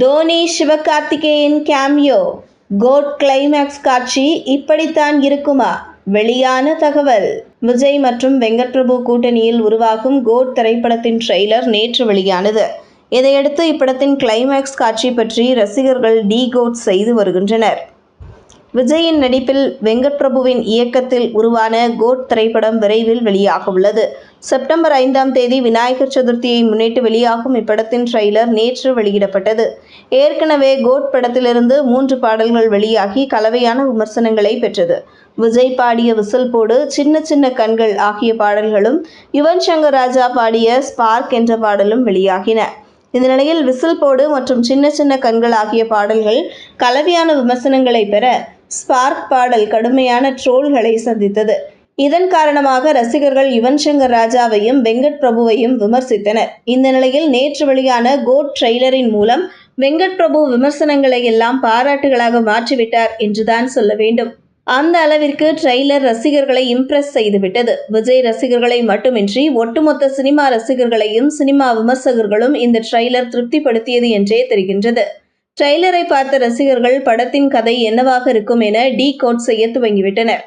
Dhoni Sivakarthikeyan cameo GOAT climax காட்சி இப்படித்தான் இருக்குமா? வெளியான தகவல். விஜய் மற்றும் வெங்கட் பிரபு கூட்டணியில் உருவாகும் கோட் திரைப்படத்தின் ட்ரெய்லர் நேற்று வெளியானது. இதையடுத்து இப்படத்தின் கிளைமேக்ஸ் காட்சி பற்றி ரசிகர்கள் டீகோட் செய்து வருகின்றனர். விஜயின் நடிப்பில் வெங்கட் பிரபுவின் இயக்கத்தில் உருவான கோட் திரைப்படம் விரைவில் வெளியாக உள்ளது. செப்டம்பர் 5ஆம் தேதி விநாயகர் சதுர்த்தியை முன்னிட்டு வெளியாகும் இப்படத்தின் ட்ரெய்லர் நேற்று வெளியிடப்பட்டது. ஏற்கனவே கோட் படத்திலிருந்து 3 பாடல்கள் வெளியாகி கலவையான விமர்சனங்களை பெற்றது. விஜய் பாடிய விசில் போடு, சின்ன சின்ன கண்கள் ஆகிய பாடல்களும், யுவன் சங்கர் ராஜா பாடிய ஸ்பார்க் என்ற பாடலும் வெளியாகின. இந்த நிலையில் விசில் போடு மற்றும் சின்ன சின்ன கண்கள் ஆகிய பாடல்கள் கலவையான விமர்சனங்களை பெற ஸ்பார்க் பாடல் கடுமையான ட்ரோல்களை சந்தித்தது. இதன் காரணமாக ரசிகர்கள் யுவன் சங்கர் ராஜாவையும் வெங்கட் பிரபுவையும் விமர்சித்தனர். இந்த நிலையில் நேற்று வெளியான கோட் ட்ரெய்லரின் மூலம் வெங்கட் பிரபு விமர்சனங்களை எல்லாம் பாராட்டுகளாக மாற்றிவிட்டார் என்றுதான் சொல்ல வேண்டும். அந்த அளவிற்கு ட்ரெய்லர் ரசிகர்களை இம்ப்ரெஸ் செய்துவிட்டது. விஜய் ரசிகர்களை மட்டுமின்றி ஒட்டுமொத்த சினிமா ரசிகர்களையும் சினிமா விமர்சகர்களும் இந்த ட்ரெய்லர் திருப்திப்படுத்தியது என்றே தெரிகின்றது. ட்ரெய்லரை பார்த்த ரசிகர்கள் படத்தின் கதை என்னவாக இருக்கும் என டீகோட் செய்ய துவங்கிவிட்டனர்.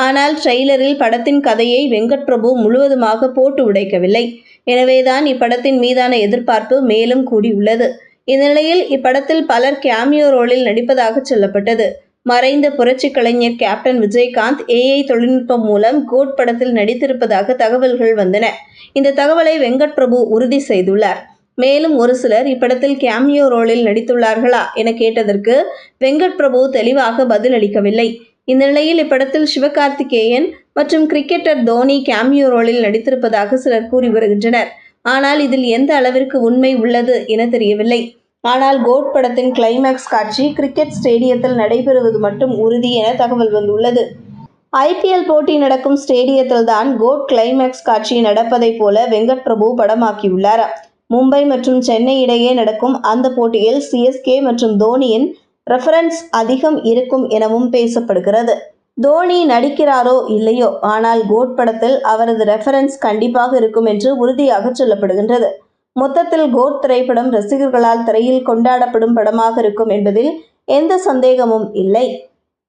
ஆனால் ட்ரெய்லரில் படத்தின் கதையை வெங்கட் பிரபு முழுவதுமாக போட்டு உடைக்கவில்லை. எனவேதான் இப்படத்தின் மீதான எதிர்பார்ப்பு மேலும் கூடியுள்ளது. இந்த நிலையில் இப்படத்தில் பலர் கேமியோ ரோலில் நடிப்பதாக சொல்லப்பட்டது. மறைந்த புரட்சி கலைஞர் கேப்டன் விஜயகாந்த் AI தொழில்நுட்பம் மூலம் கோட் படத்தில் நடித்திருப்பதாக தகவல்கள் வந்தன. இந்த தகவலை வெங்கட் பிரபு உறுதி செய்துள்ளார். மேலும் ஒரு சிலர் இப்படத்தில் கேமியோ ரோலில் நடித்துள்ளார்களா என கேட்டதற்கு வெங்கட் பிரபு தெளிவாக பதிலளிக்கவில்லை. இந்த நிலையில் இப்படத்தில் சிவகார்த்திகேயன் மற்றும் கிரிக்கெட்டர் தோனி கேமியோ ரோலில் நடித்திருப்பதாக சிலர் கூறி வருகின்றனர். ஆனால் இதில் எந்த அளவிற்கு உண்மை உள்ளது என தெரியவில்லை. ஆனால் கோட் படத்தின் கிளைமேக்ஸ் காட்சி கிரிக்கெட் ஸ்டேடியத்தில் நடைபெறுவது மட்டும் உறுதி என தகவல் வந்துள்ளது. IPL போட்டி நடக்கும் ஸ்டேடியத்தில் தான் கோட் கிளைமேக்ஸ் காட்சி நடப்பதை போல வெங்கட் பிரபு படமாக்கியுள்ளார். மும்பை மற்றும் சென்னை இடையே நடக்கும் அந்த போட்டியில் CSK மற்றும் தோனியின் ரெஃபரன்ஸ் அதிகம் இருக்கும் எனவும் பேசப்படுகிறது. தோனி நடிக்கிறாரோ இல்லையோ, ஆனால் கோட் படத்தில் அவரது ரெஃபரன்ஸ் கண்டிப்பாக இருக்கும் என்று உறுதியாக சொல்லப்படுகின்றது. மொத்தத்தில் கோட் திரைப்படம் ரசிகர்களால் திரையில் கொண்டாடப்படும் படமாக இருக்கும் என்பதில் எந்த சந்தேகமும் இல்லை.